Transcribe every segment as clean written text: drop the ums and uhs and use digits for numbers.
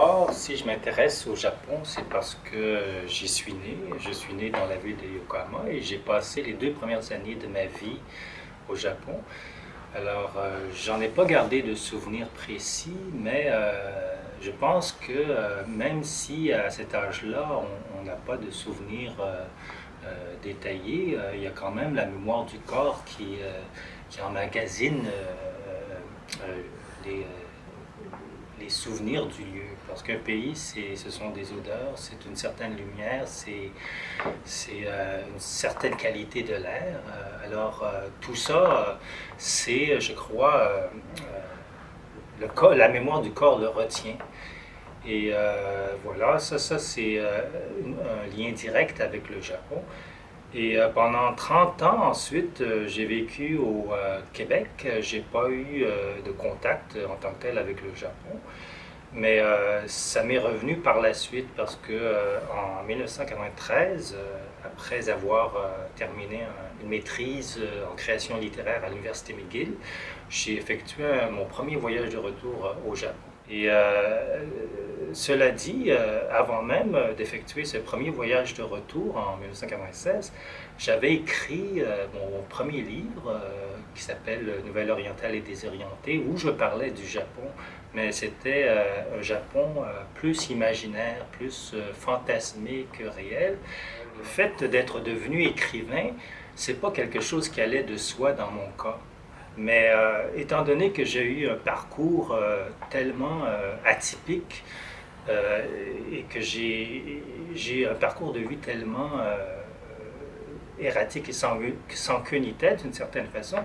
Or, si je m'intéresse au Japon, c'est parce que j'y suis né. Je suis né dans la ville de Yokohama et j'ai passé les 2 premières années de ma vie au Japon. Alors, j'en ai pas gardé de souvenirs précis, mais je pense que même si à cet âge-là, on n'a pas de souvenirs détaillés, il y a quand même la mémoire du corps qui emmagasine les, les souvenirs du lieu. Parce qu'un pays, ce sont des odeurs, c'est une certaine lumière, c'est une certaine qualité de l'air. Tout ça, c'est, je crois, la mémoire du corps le retient. Et voilà, ça c'est un lien direct avec le Japon. Et pendant 30 ans ensuite, j'ai vécu au Québec. J'ai pas eu de contact en tant que tel avec le Japon. Mais ça m'est revenu par la suite parce que en 1993, après avoir terminé une maîtrise en création littéraire à l'Université McGill, j'ai effectué mon premier voyage de retour au Japon. Et cela dit, avant même d'effectuer ce premier voyage de retour en 1996, j'avais écrit mon premier livre qui s'appelle Nouvelle orientale et désorientée, où je parlais du Japon, mais c'était un Japon plus imaginaire, plus fantasmé que réel. Le fait d'être devenu écrivain, c'est pas quelque chose qui allait de soi dans mon cas. Mais étant donné que j'ai eu un parcours tellement atypique et que j'ai un parcours de vie tellement erratique et sans queue ni tête d'une certaine façon,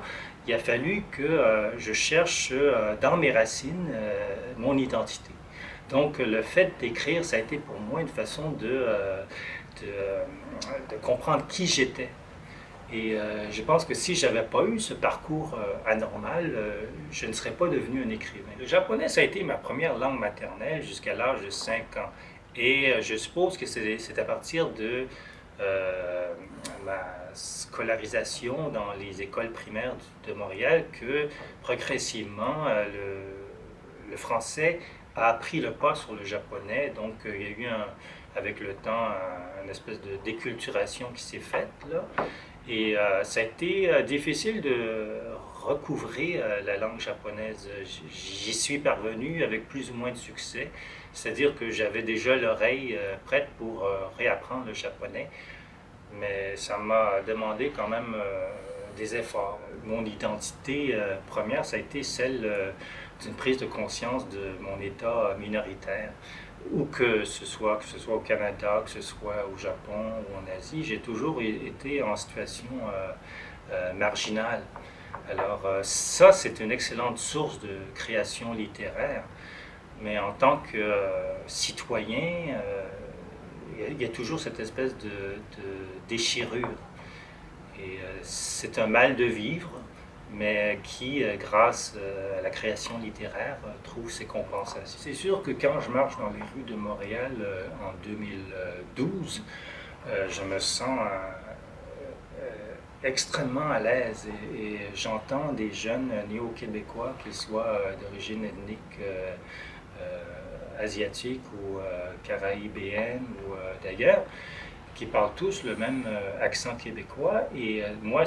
il a fallu que je cherche dans mes racines mon identité. Donc le fait d'écrire, ça a été pour moi une façon de comprendre qui j'étais. Et je pense que si j'avais pas eu ce parcours anormal, je ne serais pas devenu un écrivain. Le japonais, ça a été ma première langue maternelle jusqu'à l'âge de 5 ans. Et je suppose que c'est à partir de ma scolarisation dans les écoles primaires de Montréal que progressivement le français a pris le pas sur le japonais. Donc il y a eu avec le temps une espèce de déculturation qui s'est faite là. Et ça a été difficile de recouvrer la langue japonaise. J'y suis parvenu avec plus ou moins de succès, c'est-à-dire que j'avais déjà l'oreille prête pour réapprendre le japonais, mais ça m'a demandé quand même des efforts. Mon identité première, ça a été celle d'une prise de conscience de mon état minoritaire. Où que ce soit au Canada, que ce soit au Japon ou en Asie, j'ai toujours été en situation marginale. Alors ça, c'est une excellente source de création littéraire, mais en tant que citoyen, il y a toujours cette espèce de déchirure. Et c'est un mal de vivre, mais qui, grâce à la création littéraire, trouve ses compensations. C'est sûr que quand je marche dans les rues de Montréal en 2012, je me sens extrêmement à l'aise et j'entends des jeunes néo-québécois, qu'ils soient d'origine ethnique asiatique ou caraïbéenne ou d'ailleurs, qui parlent tous le même accent québécois et moi,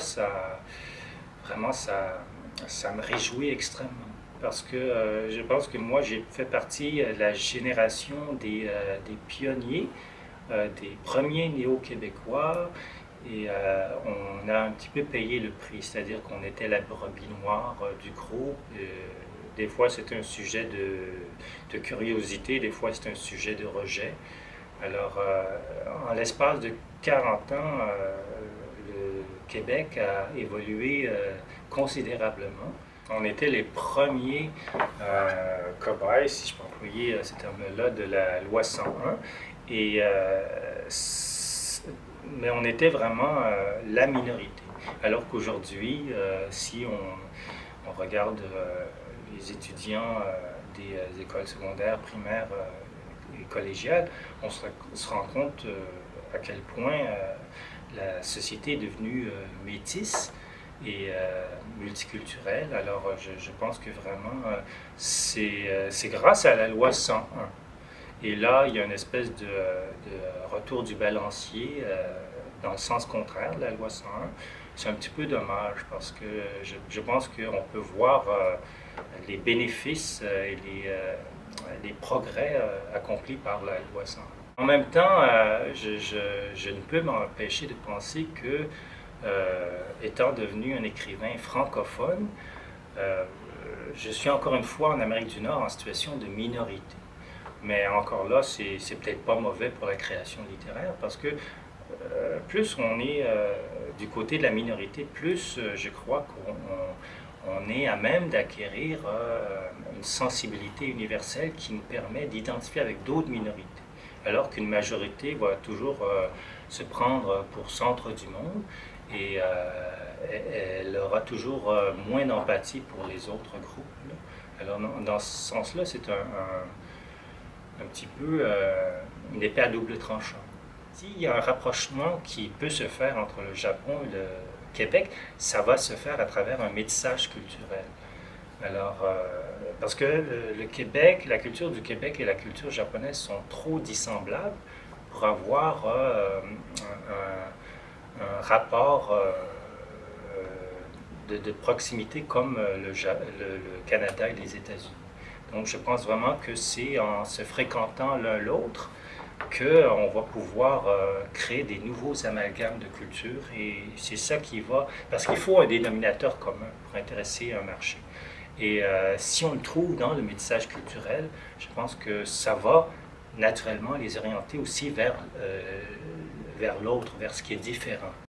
vraiment, ça me réjouit extrêmement. Parce que je pense que moi, j'ai fait partie de la génération des pionniers, des premiers néo-québécois, et on a un petit peu payé le prix, c'est-à-dire qu'on était la brebis noire du groupe. Des fois, c'était un sujet de curiosité, des fois, c'était un sujet de rejet. Alors, en l'espace de 40 ans, le Québec a évolué considérablement. On était les premiers cobayes, si je peux employer ce terme-là, de la loi 101. Et, mais on était vraiment la minorité. Alors qu'aujourd'hui, si on regarde les étudiants des écoles secondaires, primaires et collégiales, on se rend compte à quel point la société est devenue métisse et multiculturelle. Alors je pense que vraiment c'est grâce à la loi 101 Et là, il y a une espèce de retour du balancier dans le sens contraire de la loi 101. C'est un petit peu dommage parce que je pense qu'on peut voir les bénéfices et les progrès accomplis par la loi 101. En même temps, je ne peux m'empêcher de penser que, étant devenu un écrivain francophone, je suis encore une fois en Amérique du Nord en situation de minorité. Mais encore là, c'est peut-être pas mauvais pour la création littéraire parce que plus on est du côté de la minorité, plus je crois qu'on est à même d'acquérir une sensibilité universelle qui nous permet d'identifier avec d'autres minorités. Alors qu'une majorité va toujours se prendre pour centre du monde et elle aura toujours moins d'empathie pour les autres groupes. Alors dans ce sens-là, c'est un petit peu une épée à double tranchant. S'il y a un rapprochement qui peut se faire entre le Japon et le Québec, ça va se faire à travers un métissage culturel. Alors, parce que le Québec, la culture du Québec et la culture japonaise sont trop dissemblables pour avoir un rapport de proximité comme le Canada et les États-Unis. Donc, je pense vraiment que c'est en se fréquentant l'un l'autre qu'on va pouvoir créer des nouveaux amalgames de culture et c'est ça qui va... Parce qu'il faut un dénominateur commun pour intéresser un marché. Et si on le trouve dans le métissage culturel, je pense que ça va naturellement les orienter aussi vers l'autre, vers ce qui est différent.